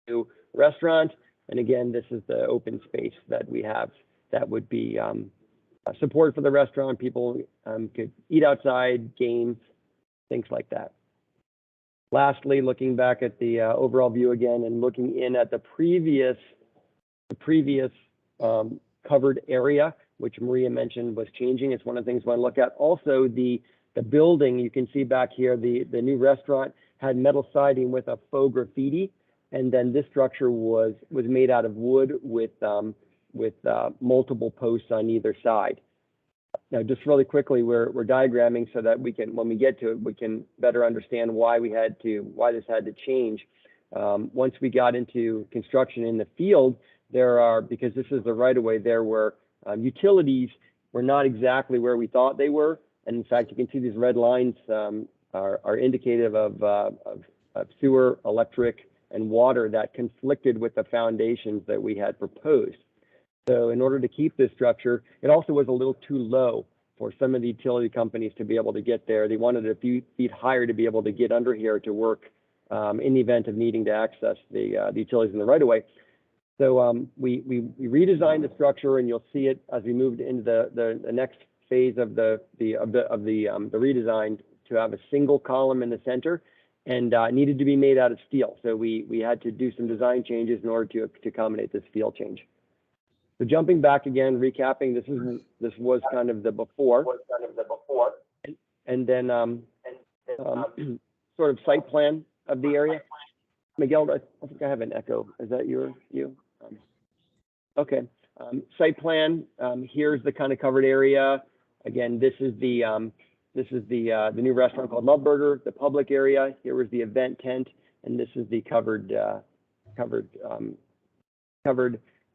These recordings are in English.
new restaurant. And again, this is the open space that we have that would be support for the restaurant. People could eat outside, games, things like that. Lastly, looking back at the overall view again and looking in at the previous covered area, which Maria mentioned was changing. It's one of the things we want to look at. Also, the building, you can see back here, the new restaurant had metal siding with a faux graffiti, and then this structure was made out of wood with multiple posts on either side. Now, just really quickly, we're diagramming so that we can, when we get to it, we can better understand why this had to change. Once we got into construction in the field, because this is the right-of-way, there were utilities were not exactly where we thought they were. And in fact, you can see these red lines are indicative of sewer, electric, and water that conflicted with the foundations that we had proposed. So in order to keep this structure, it also was a little too low for some of the utility companies to be able to get there. They wanted a few feet higher to be able to get under here to work in the event of needing to access the utilities in the right-of-way. So we redesigned the structure, and you'll see it as we moved into the next phase of the redesign, to have a single column in the center, and needed to be made out of steel. So we had to do some design changes in order to accommodate this steel change. So jumping back again, recapping, this was kind of the before, and then sort of site plan of the area. Miguel, I think I have an echo. Is that you? Okay. Site plan. Here's the kind of covered area. Again, this is the new restaurant called Love Burger. The public area. Here was the event tent, and this is the covered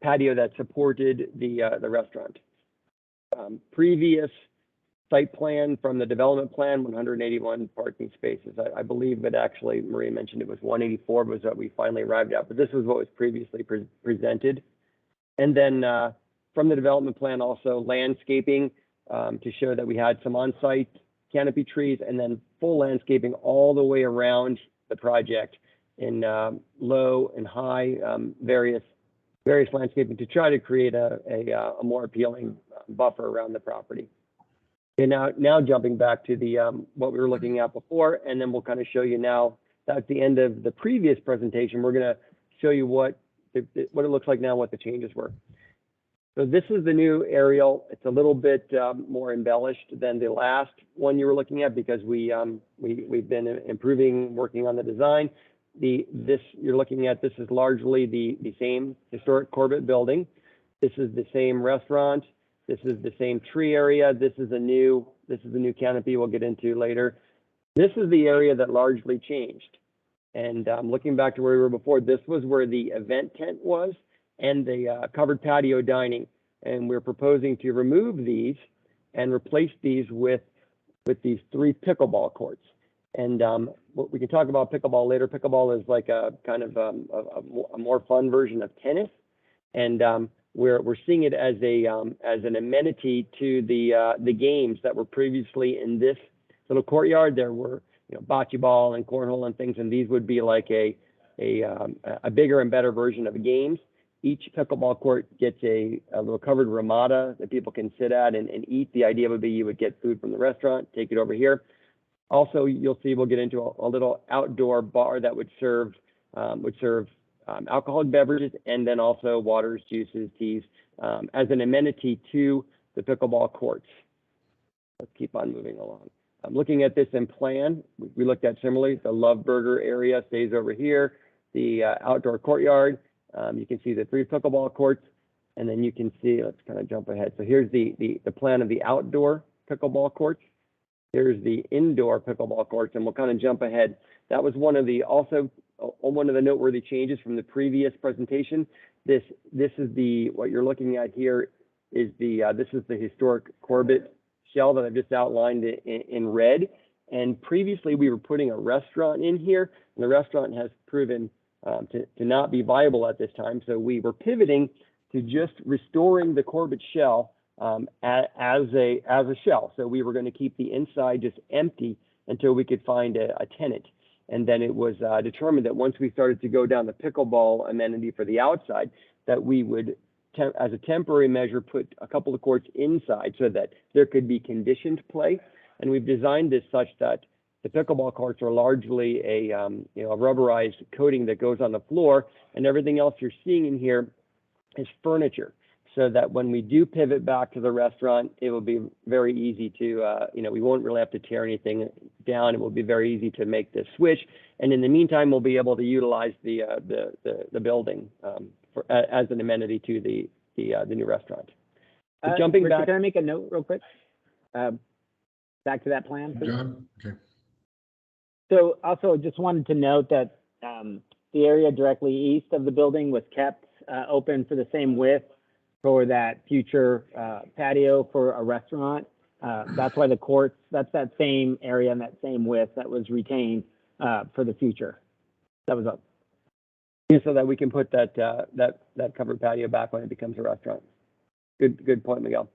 patio that supported the restaurant. Previous site plan from the development plan, 181 parking spaces. I believe that actually Maria mentioned it was 184 was what we finally arrived at, but this was what was previously presented. And then from the development plan, also landscaping to show that we had some on-site canopy trees, and then full landscaping all the way around the project in low and high various landscaping to try to create a more appealing buffer around the property. And now jumping back to the what we were looking at before, and then we'll kind of show you now. That's the end of the previous presentation. We're going to show you what it looks like now, what the changes were. So this is the new aerial. It's a little bit more embellished than the last one you were looking at, because we've been improving, working on the design. This you're looking at, this is largely the same historic Corbett building. This is the same restaurant. This is the same tree area. This is the new canopy we'll get into later. This is the area that largely changed. And looking back to where we were before, this was where the event tent was and the covered patio dining. And we're proposing to remove these and replace these with these 3 pickleball courts. And we can talk about pickleball later. Pickleball is like a kind of a more fun version of tennis, and we're seeing it as an amenity to the games that were previously in this little courtyard. There were bocce ball and cornhole and things, and these would be like a bigger and better version of the games. Each pickleball court gets a little covered ramada that people can sit at and eat. The idea would be you would get food from the restaurant, take it over here. Also, you'll see we'll get into a little outdoor bar that would serve alcoholic beverages, and then also waters, juices, teas as an amenity to the pickleball courts. Let's keep on moving along. Looking at this in plan, we looked at similarly. The Love Burger area stays over here. The outdoor courtyard. You can see the 3 pickleball courts, and then you can see. Let's kind of jump ahead. So here's the plan of the outdoor pickleball courts. Here's the indoor pickleball courts, and we'll kind of jump ahead. That was one of the noteworthy changes from the previous presentation. This is what you're looking at here is this is the historic Corbett shell that I've just outlined in red. And previously we were putting a restaurant in here, and the restaurant has proven to not be viable at this time. So we were pivoting to just restoring the Corbett shell as a shell. So we were going to keep the inside just empty until we could find a tenant. And then it was determined that once we started to go down the pickleball amenity for the outside, that we would, as a temporary measure, put a couple of courts inside so that there could be conditioned play. And we've designed this such that the pickleball courts are largely a rubberized coating that goes on the floor, and everything else you're seeing in here is furniture. So that when we do pivot back to the restaurant, it will be very easy to, we won't really have to tear anything down. It will be very easy to make this switch. And in the meantime, we'll be able to utilize the building as an amenity to the new restaurant. Jumping Richard, back, can I make a note real quick? Back to that plan. John? Okay. So also just wanted to note that the area directly east of the building was kept open for the same width for that future patio for a restaurant. That's why the courts, that's that same area and that same width that was retained for the future. That was up. Yeah, so that we can put that covered patio back when it becomes a restaurant. Good point, Miguel.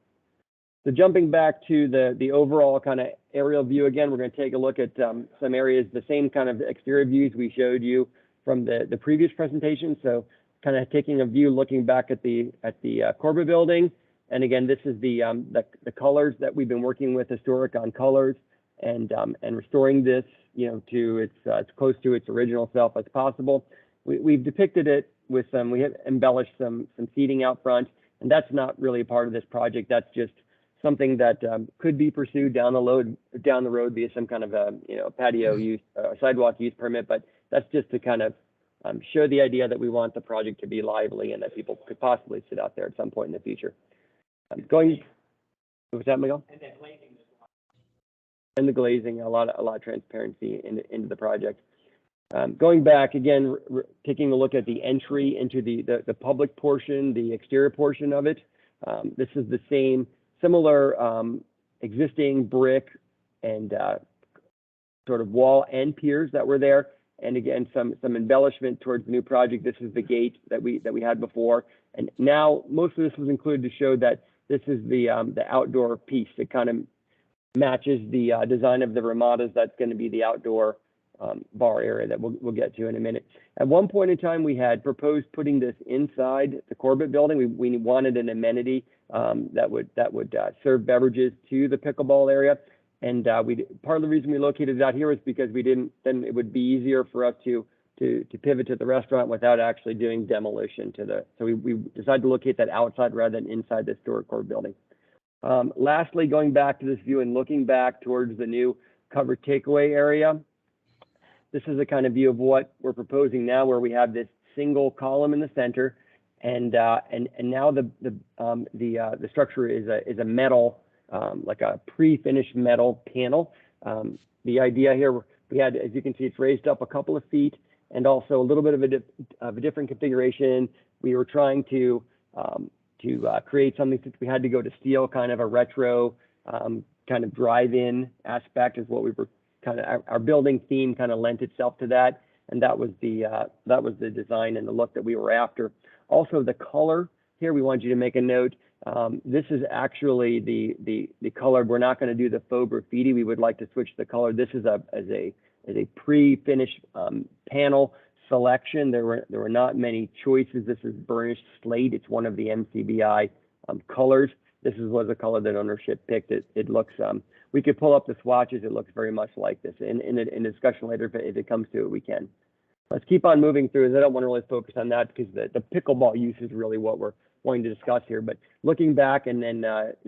So jumping back to the overall kind of aerial view again, we're going to take a look at some areas, the same kind of exterior views we showed you from the previous presentation. So kind of taking a view, looking back at the Corbett building. And again, this is the colors that we've been working with Historic on colors and restoring this, to its close to its original self as possible. We've depicted it with we have embellished some seating out front, and that's not really a part of this project. That's just something that could be pursued down the road via some kind of a patio use, sidewalk use permit. But that's just to kind of show the idea that we want the project to be lively and that people could possibly sit out there at some point in the future. What was that, Miguel? And the glazing as well. And the glazing, a lot of transparency into the project. Going back again, taking a look at the entry into the public portion, the exterior portion of it. This is the similar existing brick and sort of wall and piers that were there. And again, some embellishment towards the new project. This is the gate that we had before. And now most of this was included to show that this is the outdoor piece. It kind of matches the design of the Ramadas. That's going to be the outdoor bar area that we'll get to in a minute. At one point in time, we had proposed putting this inside the Corbett building. We wanted an amenity that would serve beverages to the pickleball area. And part of the reason we located it out here was because then it would be easier for us to pivot to the restaurant without actually doing demolition so we decided to locate that outside rather than inside the historic Corbett building. Lastly, going back to this view and looking back towards the new covered takeaway area, this is the kind of view of what we're proposing now, where we have this single column in the center, and now the structure is a metal, like a pre-finished metal panel. The idea here, we had, as you can see, it's raised up a couple of feet, and also a little bit of a different configuration. We were trying to create something, since we had to go to steel, kind of a retro kind of drive-in aspect is what we were kind of, our building theme kind of lent itself to that, and that was the design and the look that we were after. Also, the color here, we want you to make a note. This is actually the color. We're not going to do the faux graffiti. We would like to switch the color. This is as a pre-finished panel selection. There were not many choices. This is burnished slate. It's one of the MCBI colors. This was the color that ownership picked. It looks. We could pull up the swatches. It looks very much like this. In a discussion later, if it comes to it, we can. Let's keep on moving through. I don't want to really focus on that because the pickleball use is really what we're wanting to discuss here. But looking back and then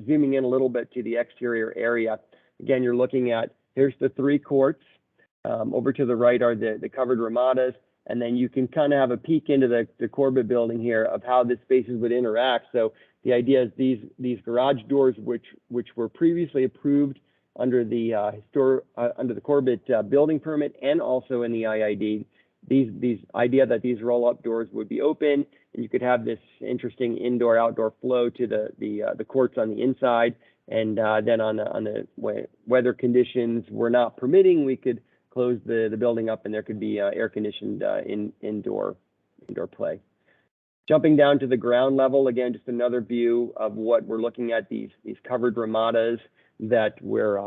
zooming in a little bit to the exterior area, again, you're looking at, here's the 3 courts. Over to the right are the covered Ramadas. And then you can kind of have a peek into the Corbett building here of how the spaces would interact. So the idea is these garage doors, which were previously approved under the under the Corbett building permit and also in the IID, these idea that these roll-up doors would be open, and you could have this interesting indoor-outdoor flow to the courts on the inside. And then on the weather conditions were not permitting, we could close the building up, and there could be air-conditioned indoor play. Jumping down to the ground level, again, just another view of what we're looking at, these covered Ramadas that we're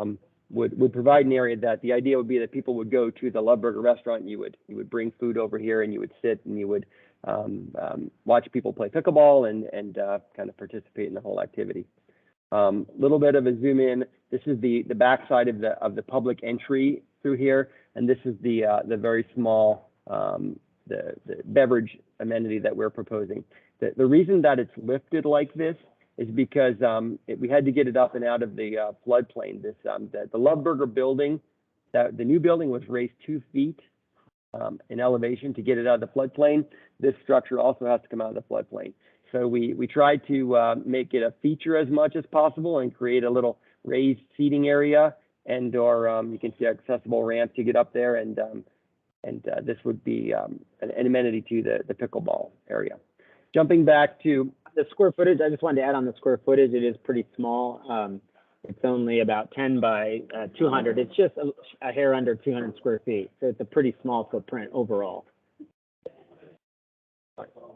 would provide an area that the idea would be that people would go to the Love Burger restaurant. And you would bring food over here, and you would sit and you would watch people play pickleball and kind of participate in the whole activity. Little bit of a zoom in. This is the backside of the public entry through here, and this is the very small the beverage amenity that we're proposing. The reason that it's lifted like this is because we had to get it up and out of the floodplain. The Love Burger building, the new building was raised 2 feet in elevation to get it out of the floodplain. This structure also has to come out of the floodplain. So we tried to make it a feature as much as possible and create a little raised seating area and/or you can see accessible ramp to get up there, and this would be an amenity to the pickleball area. Jumping back to the square footage, I just wanted to add on the square footage. It is pretty small. It's only about 10 by 200. It's just a hair under 200 square feet. So it's a pretty small footprint overall.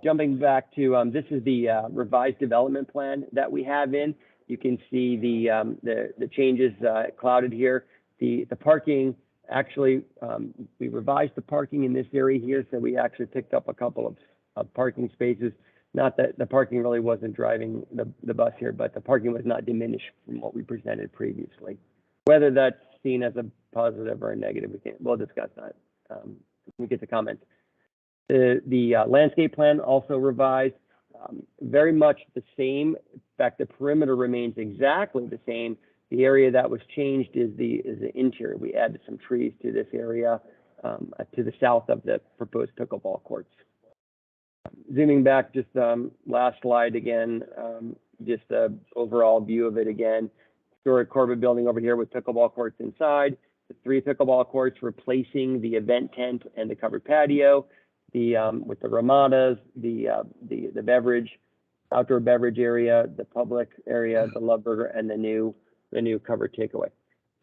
Jumping back to this is the revised development plan that we have in. You can see the changes clouded here. The parking, actually, we revised the parking in this area here, so we actually picked up a couple of parking spaces. Not that the parking really wasn't driving the bus here, but the parking was not diminished from what we presented previously. Whether that's seen as a positive or a negative, we'll discuss that when we get to comments. The landscape plan also revised, very much the same. In fact, the perimeter remains exactly the same. The area that was changed is the interior. We added some trees to this area to the south of the proposed pickleball courts. Zooming back, just last slide again, just an overall view of it again. Historic Corbett building over here with pickleball courts inside. The 3 pickleball courts replacing the event tent and the covered patio. With the ramadas, the beverage, outdoor beverage area, the public area, the Love Burger, and the new covered takeaway.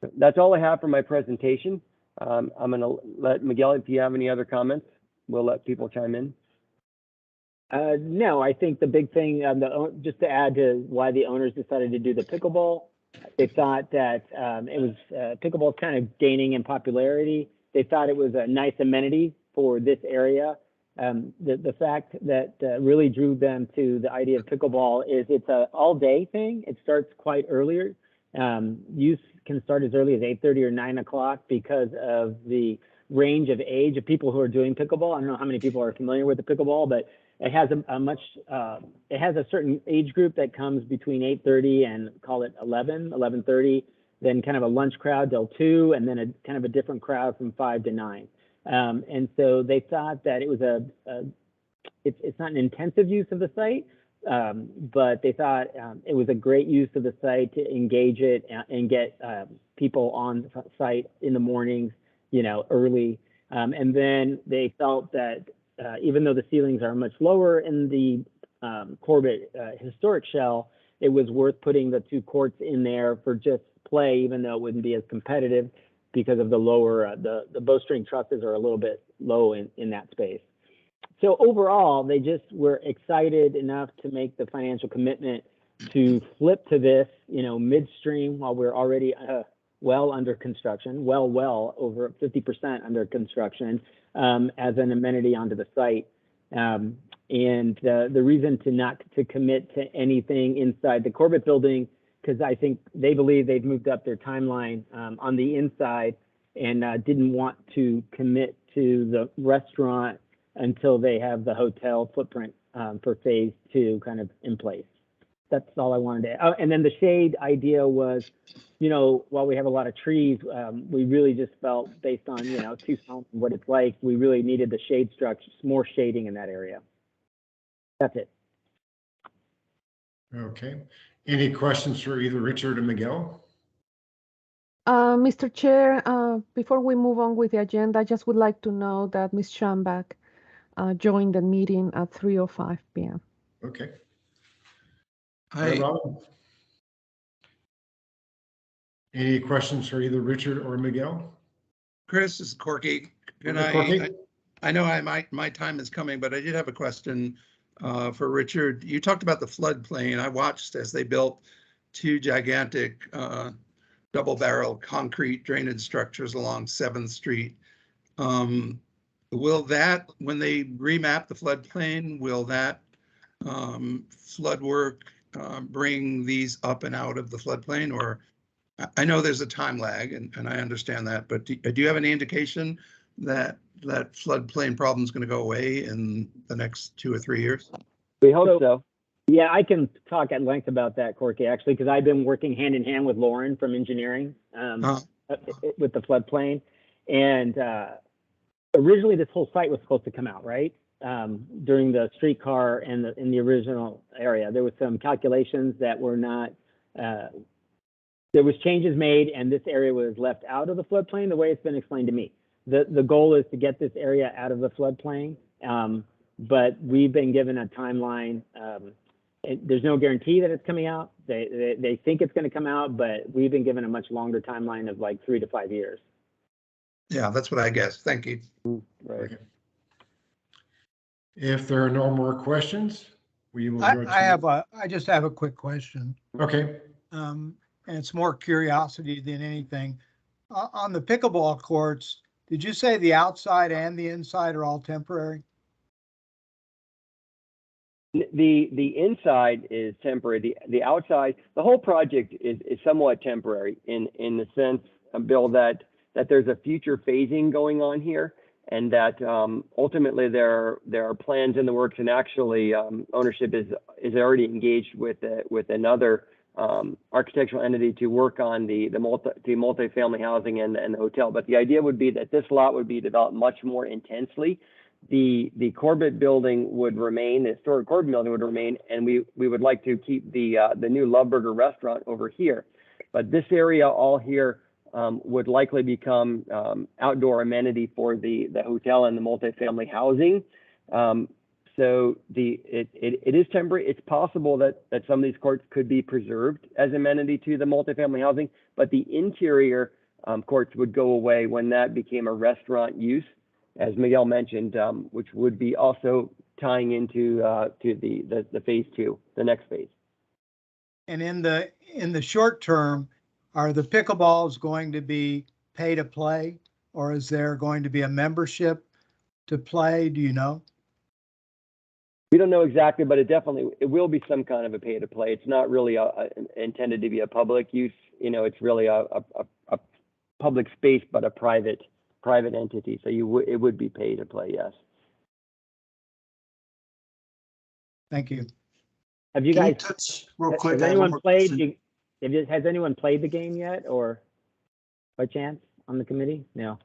So that's all I have for my presentation. I'm going to let Miguel, if you have any other comments, we'll let people chime in. No, I think the big thing, just to add to why the owners decided to do the pickleball, they thought that it was pickleball is kind of gaining in popularity. They thought it was a nice amenity for this area. The fact that really drew them to the idea of pickleball is it's an all-day thing. It starts quite earlier. Use can start as early as 8:30 or 9 o'clock because of the range of age of people who are doing pickleball. I don't know how many people are familiar with the pickleball, but it has it has a certain age group that comes between 8:30 and call it 11:30, then kind of a lunch crowd till 2, and then a kind of a different crowd from 5 to 9. And so they thought that it was it's not an intensive use of the site, but they thought it was a great use of the site to engage it and get people on site in the mornings, early. And then they felt that even though the ceilings are much lower in the Corbett historic shell, it was worth putting the 2 courts in there for just play, even though it wouldn't be as competitive because of the lower, the bowstring trusses are a little bit low in that space. So overall, they just were excited enough to make the financial commitment to flip to this, midstream while we're already well under construction, well over 50% under construction as an amenity onto the site. And the reason to commit to anything inside the Corbett building, because I think they believe they've moved up their timeline on the inside and didn't want to commit to the restaurant until they have the hotel footprint for phase 2 kind of in place. That's all I wanted to add. And then the shade idea was, while we have a lot of trees, we really just felt based on, Tucson and what it's like, we really needed the shade structure, more shading in that area. That's it. Okay. Any questions for either Richard or Miguel? Mr. Chair, before we move on with the agenda, I just would like to know that Ms. Schambach joined the meeting at 3:05 p.m. Okay. Hi. Any questions for either Richard or Miguel? Chris, this is Corky. Corky? I know my time is coming, but I did have a question for Richard. You talked about the floodplain. I watched as they built 2 gigantic double-barrel concrete drainage structures along 7th Street. Will that, when they remap the floodplain, will that flood work bring these up and out of the floodplain? Or I know there's a time lag, and I understand that, but do you have any indication that that floodplain problem is going to go away in the next 2 or 3 years? We hope so. Yeah, I can talk at length about that, Corky, actually, because I've been working hand in hand with Lauren from engineering with the floodplain. And originally, this whole site was supposed to come out, right? During the streetcar and in the original area, there was some calculations that were not, there was changes made, and this area was left out of the floodplain the way it's been explained to me. The goal is to get this area out of the floodplain, but we've been given a timeline. There's no guarantee that it's coming out. They think it's going to come out, but we've been given a much longer timeline of like 3 to 5 years. Yeah, that's what I guess. Thank you. Right. Okay. If there are no more questions, we will go to. I just have a quick question. Okay, And it's more curiosity than anything. On the pickleball courts, did you say the outside and the inside are all temporary? The inside is temporary. The outside, the whole project is somewhat temporary in the sense, Bill, that there's a future phasing going on here, and that ultimately there are plans in the works, and actually ownership is already engaged with another architectural entity to work on the multifamily housing and the hotel. But the idea would be that this lot would be developed much more intensely. The Corbett building would remain, the historic Corbett building would remain, and we would like to keep the new Love Burger restaurant over here. But this area all here would likely become outdoor amenity for the hotel and the multifamily housing. So it is temporary. It's possible that some of these courts could be preserved as amenity to the multifamily housing, but the interior courts would go away when that became a restaurant use, as Miguel mentioned, which would be also tying into to the phase 2, the next phase. And in the short term, are the pickleballs going to be pay to play, or is there going to be a membership to play? Do you know? We don't know exactly, but it will be some kind of a pay to play. It's not really intended to be a public use. You know, it's really a public space, but a private entity. So it would be pay to play, yes. Thank you. Have you Can guys, touch real quick? has I have anyone one more played, question. has anyone played the game yet, or by chance on the committee? No.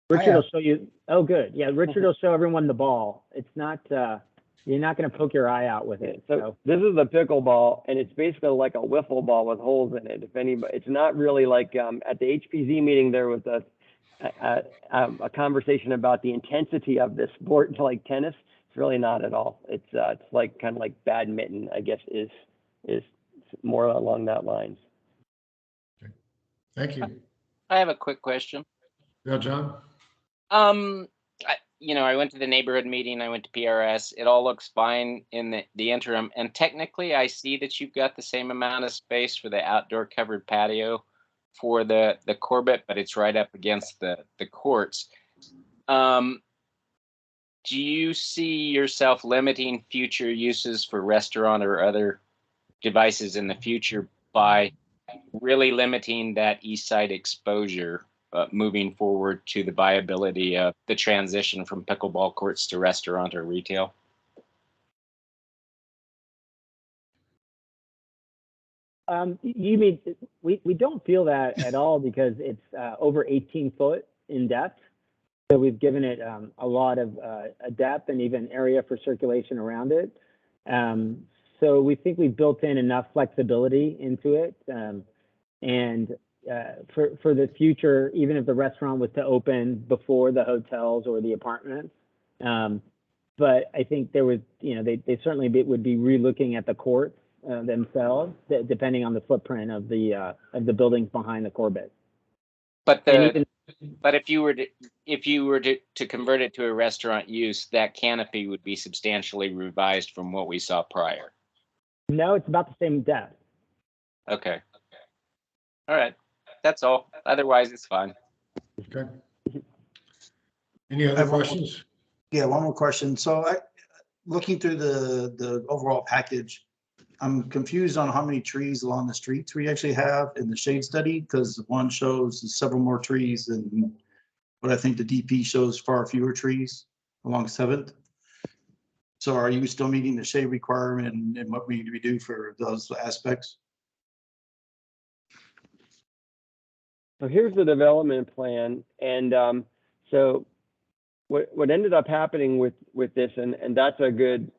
I Richard will have. show you. Oh, good. Yeah, Richard will show everyone the ball. It's not, you're not going to poke your eye out with it. So So this is the pickleball, and it's basically like a wiffle ball with holes in it. If anybody, it's not really like at the HPZ meeting there was a conversation about the intensity of this sport, like tennis. It's really not at all. It's like kind of like badminton, I guess, is more along that lines. thank you. I have a quick question. Yeah, John? I went to the neighborhood meeting. I went to PRS. It all looks fine in the interim. And technically, I see that you've got the same amount of space for the outdoor covered patio for the Corbett, but it's right up against the courts. Do you see yourself limiting future uses for restaurant or other devices in the future by really limiting that east side exposure moving forward to the viability of the transition from pickleball courts to restaurant or retail? you mean, we don't feel that at all because it's over 18 foot in depth. So we've given it a lot of depth and even area for circulation around it. So we think we've built in enough flexibility into it. And for the future, even if the restaurant was to open before the hotels or the apartments. But I think there was, they certainly would be relooking at the courts themselves, depending on the footprint of the buildings behind the Corbett. But if you were to convert it to a restaurant use, that canopy would be substantially revised from what we saw prior. No, it's about the same depth. Okay. All right. That's all. Otherwise, it's fine. Okay. Any other questions? Yeah, one more question. So looking through the overall package, I'm confused on how many trees along the streets we actually have in the shade study, because one shows several more trees than what I think the DP shows far fewer trees along 7th. So are you still meeting the shade requirement and what we need to do for those aspects? So here's the development plan, and so what ended up happening with this, and that's a good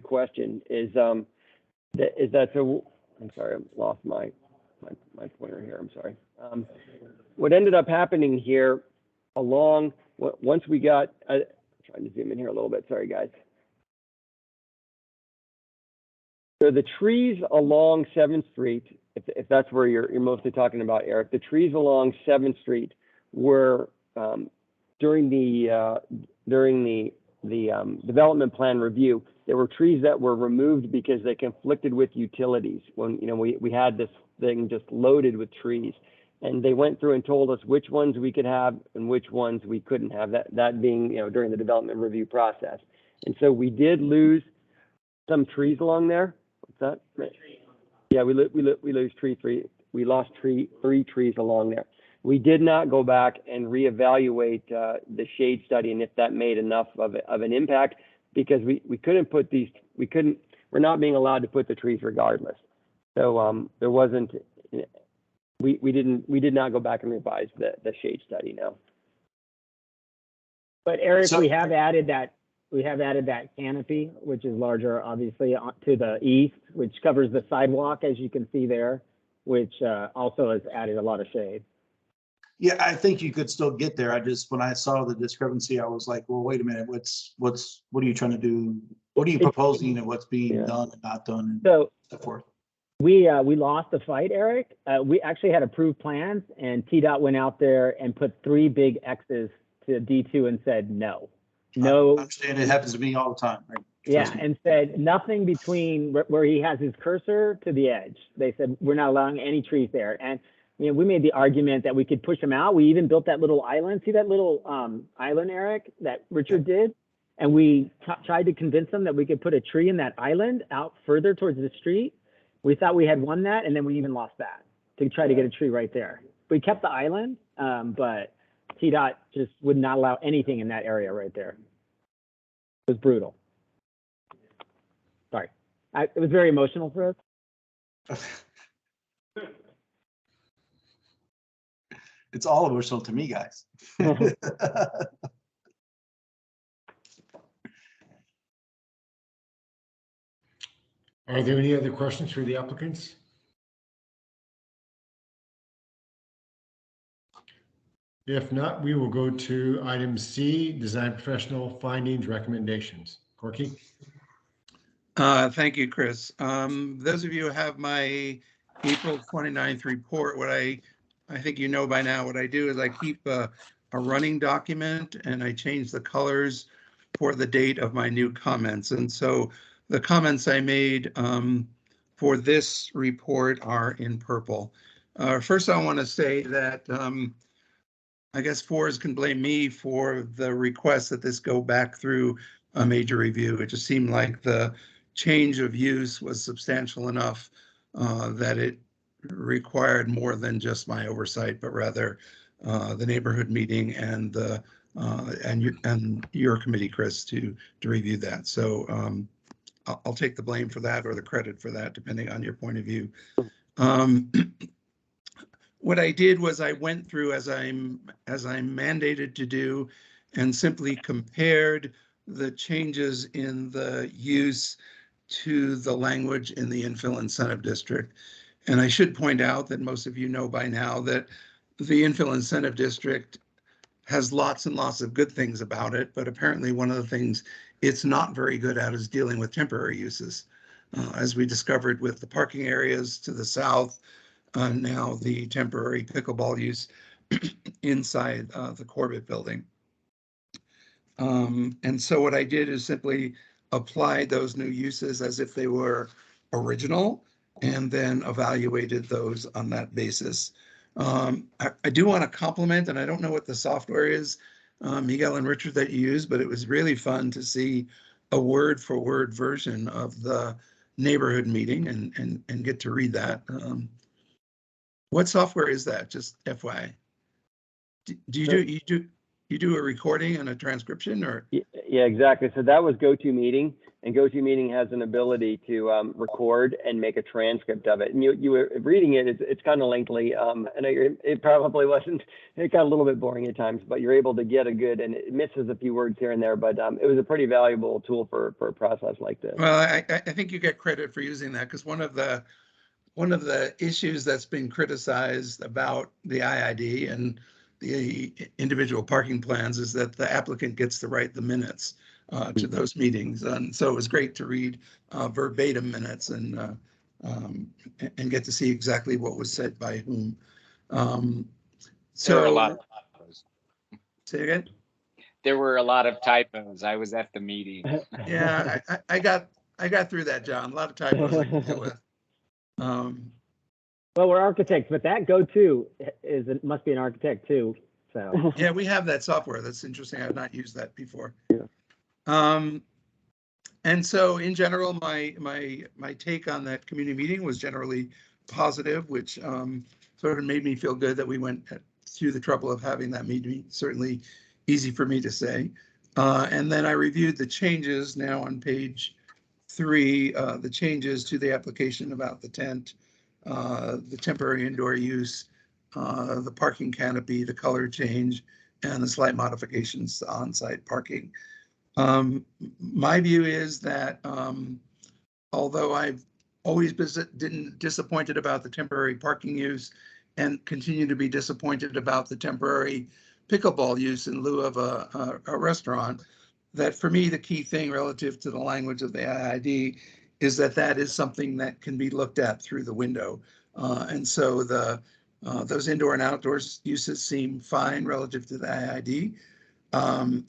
question, is that so I'm sorry, I lost my pointer here. I'm sorry. What ended up happening here once we got trying to zoom in here a little bit. Sorry, guys. So the trees along 7th Street, if that's where you're mostly talking about, Eric, the trees along 7th Street were during the development plan review, there were trees that were removed because they conflicted with utilities. When we had this thing just loaded with trees, and they went through and told us which ones we could have and which ones we couldn't have. That being during the development review process, and so we did lose some trees along there. What's that? Yeah, we lost three trees along there. We did not go back and reevaluate the shade study and if that made enough of an impact, because we couldn't put we're not being allowed to put the trees regardless. So there wasn't, we did not go back and revise the shade study, no. But Eric, So- we have added that canopy, which is larger, obviously, to the east, which covers the sidewalk, as you can see there, which also has added a lot of shade. Yeah, I think you could still get there. When I saw the discrepancy, I was like, well, wait a minute, what are you trying to do? What are you proposing and what's being done and not done and So so forth? we lost the fight, Eric. We actually had approved plans, and TDOT went out there and put 3 big X's to D2 and said no. No. I understand, it happens to me all the time. Right? Yeah, and said nothing between where he has his cursor to the edge. They said, we're not allowing any trees there. And we made the argument that we could push them out. We even built that little island. See that little island, Eric, that Richard did? And we tried to convince them that we could put a tree in that island out further towards the street. We thought we had won that, and then we even lost that to try to get a tree right there. We kept the island, but TDOT just would not allow anything in that area right there. It was brutal. Sorry. It was very emotional for us. It's all emotional to me, guys. Are there any other questions for the applicants? If not, we will go to item C, design professional findings, recommendations. Corky? Thank you, Chris. Those of you who have my April 29th report, what I think by now, what I do is I keep a running document and I change the colors for the date of my new comments. And so the comments I made for this report are in purple. First, I want to say that I guess Forrest can blame me for the request that this go back through a major review. It just seemed like the change of use was substantial enough that it required more than just my oversight, but rather the neighborhood meeting and your committee, Chris, to review that. So I'll take the blame for that or the credit for that, depending on your point of view. What I did was I went through as I'm mandated to do and simply compared the changes in the use to the language in the infill incentive district. And I should point out that most of you know by now that the infill incentive district has lots and lots of good things about it, but apparently one of the things it's not very good at is dealing with temporary uses. As we discovered with the parking areas to the south, now the temporary pickleball use inside the Corbett building. And so what I did is simply apply those new uses as if they were original and then evaluated those on that basis. I do want to compliment, and I don't know what the software is, Miguel and Richard, that you use, but it was really fun to see a word for word version of the neighborhood meeting and get to read that. What software is that? Just FYI. Do you do a recording and a transcription, or? Yeah, exactly. So that was GoToMeeting, and GoToMeeting has an ability to record and make a transcript of it. And you were reading it; it's kind of lengthy, and it probably wasn't. It got a little bit boring at times, but you're able to get a good, and it misses a few words here and there, but it was a pretty valuable tool for a process like this. Well, I think you get credit for using that, because one of the issues that's been criticized about the IID and the individual parking plans is that the applicant gets to write the minutes to those meetings. And so it was great to read verbatim minutes and get to see exactly what was said by whom. There were a lot of typos. Say again? There were a lot of typos. I was at the meeting. Yeah, I got through that, John. A lot of typos I can deal with. Well, we're architects, but that go-to must be an architect too. So Yeah, we have that software. That's interesting. I've not used that before. Yeah. And so in general, my take on that community meeting was generally positive, which sort of made me feel good that we went through the trouble of having that meeting. Certainly easy for me to say. And then I reviewed the changes now on page 3, the changes to the application about the tent, the temporary indoor use, the parking canopy, the color change, and the slight modifications to on-site parking. My view is that although I've always been disappointed about the temporary parking use and continue to be disappointed about the temporary pickleball use in lieu of a restaurant, that for me, the key thing relative to the language of the IID is that is something that can be looked at through the window. And so those indoor and outdoor uses seem fine relative to the IID.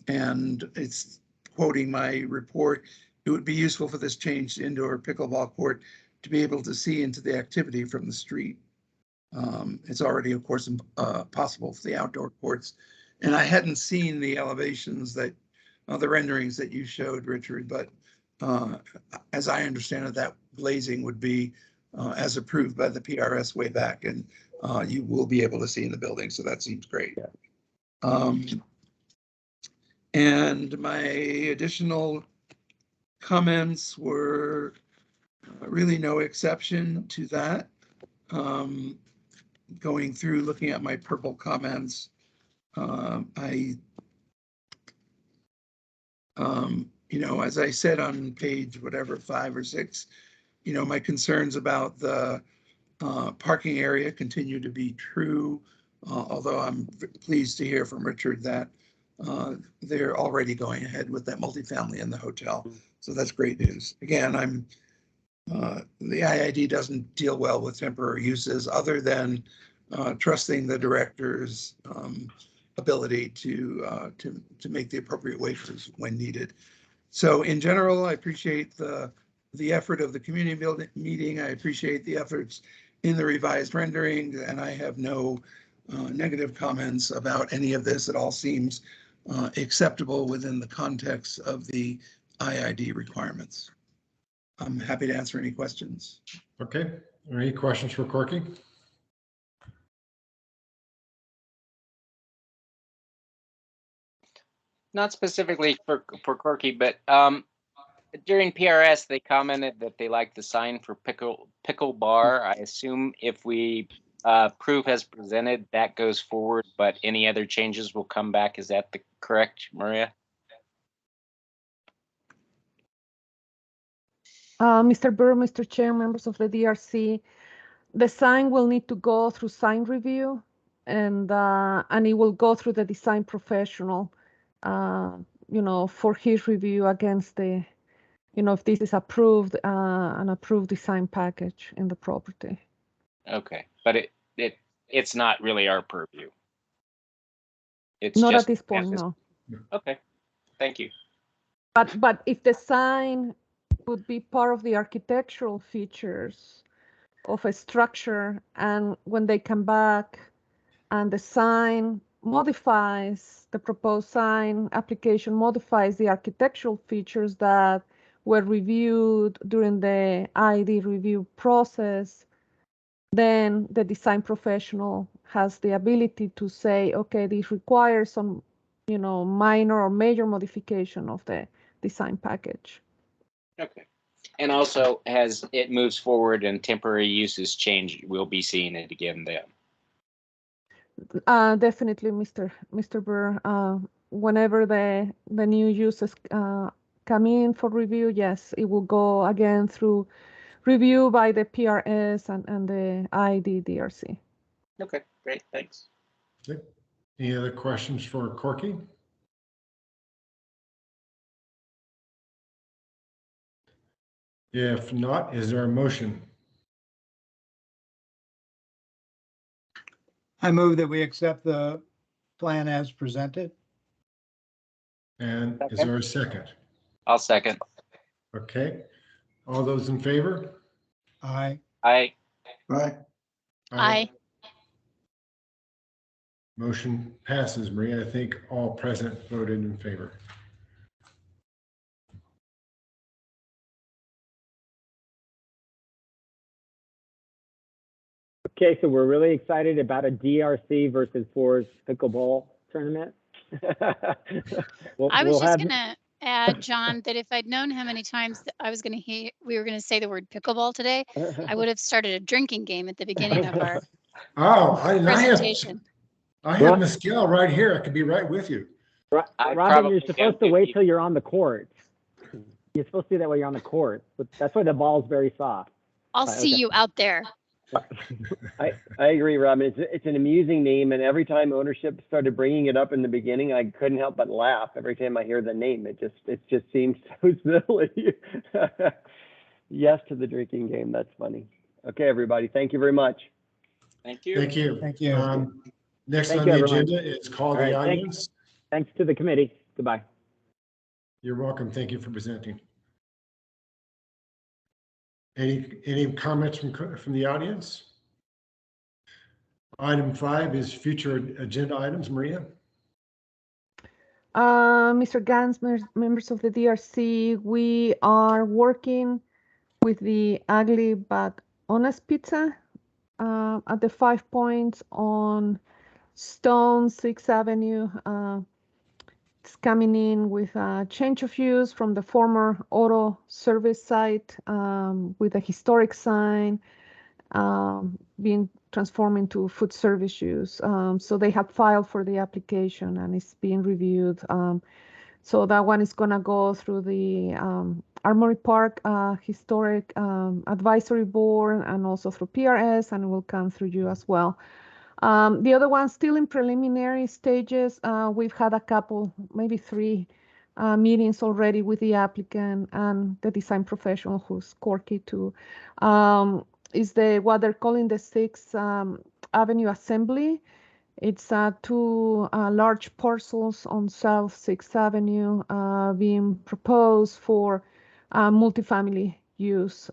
And it's quoting my report, it would be useful for this changed indoor pickleball court to be able to see into the activity from the street. It's already, of course, possible for the outdoor courts. And I hadn't seen the elevations that the renderings that you showed, Richard, but as I understand it, that glazing would be as approved by the PRS way back, and you will be able to see in the building, so that seems great. Yeah. And my additional comments were really no exception to that. Going through, looking at my purple comments, as I said on page whatever 5 or 6, my concerns about the parking area continue to be true, although I'm pleased to hear from Richard that they're already going ahead with that multifamily in the hotel. So that's great news. Again, the IID doesn't deal well with temporary uses other than trusting the director's ability to make the appropriate waivers when needed. So in general, I appreciate the effort of the community meeting. I appreciate the efforts in the revised rendering, and I have no negative comments about any of this. It all seems acceptable within the context of the IID requirements. I'm happy to answer any questions. Okay, any questions for Corky? Not specifically for Corky, but during PRS, they commented that they like the sign for pickle bar. I assume if we prove as presented, that goes forward, but any other changes will come back. Is that the correct, Maria? Mr. Burr, Mr. Chair, members of the DRC, the sign will need to go through sign review, and it will go through the design professional, for his review against the, if this is approved, an approved design package in the property. Okay, but it's not really our purview. It's not just at this point, no. Okay, thank you. But if the sign would be part of the architectural features of a structure, and when they come back and the sign modifies, the proposed sign application modifies the architectural features that were reviewed during the IID review process, then the design professional has the ability to say, okay, this requires some, minor or major modification of the design package. Okay. And also, as it moves forward and temporary uses change, we'll be seeing it again then. Definitely, Mr. Burr. Whenever the new uses come in for review, yes, it will go again through review by the PRS and the IID DRC. Okay, great, thanks. Okay. Any other questions for Corky? If not, is there a motion? I move that we accept the plan as presented. And is there a second? I'll second. Okay. All those in favor? Aye. Aye. Right. Aye. Motion passes, Maria. I think all present voted in favor. Okay, so we're really excited about a DRC versus Fours pickleball tournament. I was just gonna add, John, that if I'd known how many times that I was gonna hear we were gonna say the word pickleball today, I would have started a drinking game at the beginning of our Oh, presentation. I have Mescal right here. I could be right with you. Robin, you're supposed to wait till you're on the court. You're supposed to do that while you're on the court, but that's why the ball's very soft. I'll see you out there. I agree, Robin. It's an amusing name, and every time ownership started bringing it up in the beginning, I couldn't help but laugh every time I hear the name. It just seems so silly. Yes to the drinking game. That's funny. Okay, everybody. Thank you very much. Thank you. Thank you. Thank you. Next Thank on you, the everyone. agenda is call All the right, audience. Thanks to the committee. Goodbye. You're welcome. Thank you for presenting. Any comments from the audience? Item 5 is future agenda items. Maria? Mr. Gans, members of the DRC, we are working with the ugly but honest pizza at the 5 Points on Stone 6th Avenue. It's coming in with a change of use from the former auto service site with a historic sign being transformed into food service use. So they have filed for the application and it's being reviewed. So that one is going to go through the Armory Park Historic Advisory Board and also through PRS, and it will come through you as well. The other one still in preliminary stages. We've had a couple, maybe 3 meetings already with the applicant and the design professional, who's Corky too. Is what they're calling the 6th Avenue Assembly. It's 2 large parcels on South 6th Avenue being proposed for multifamily use.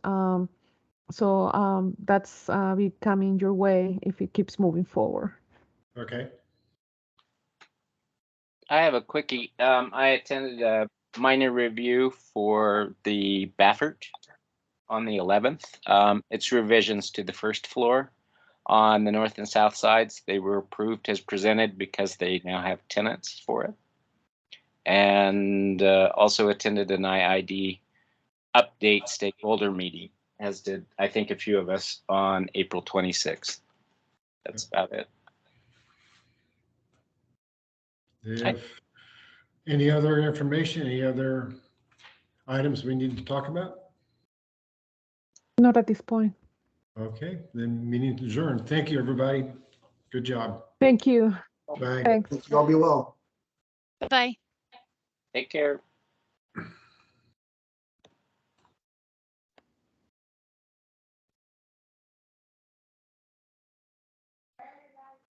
So that's be coming your way if it keeps moving forward. Okay. I have a quickie. I attended a minor review for the Baffert on the 11th. It's revisions to the first floor on the north and south sides. They were approved as presented because they now have tenants for it. And also attended an IID update stakeholder meeting, as did, I think, a few of us on April 26th. That's about it. If any other information, any other items we need to talk about? Not at this point. Okay, then meeting adjourned. Thank you, everybody. Good job. Thank you. Bye. Thanks. Y'all be well. Bye-bye. Take care.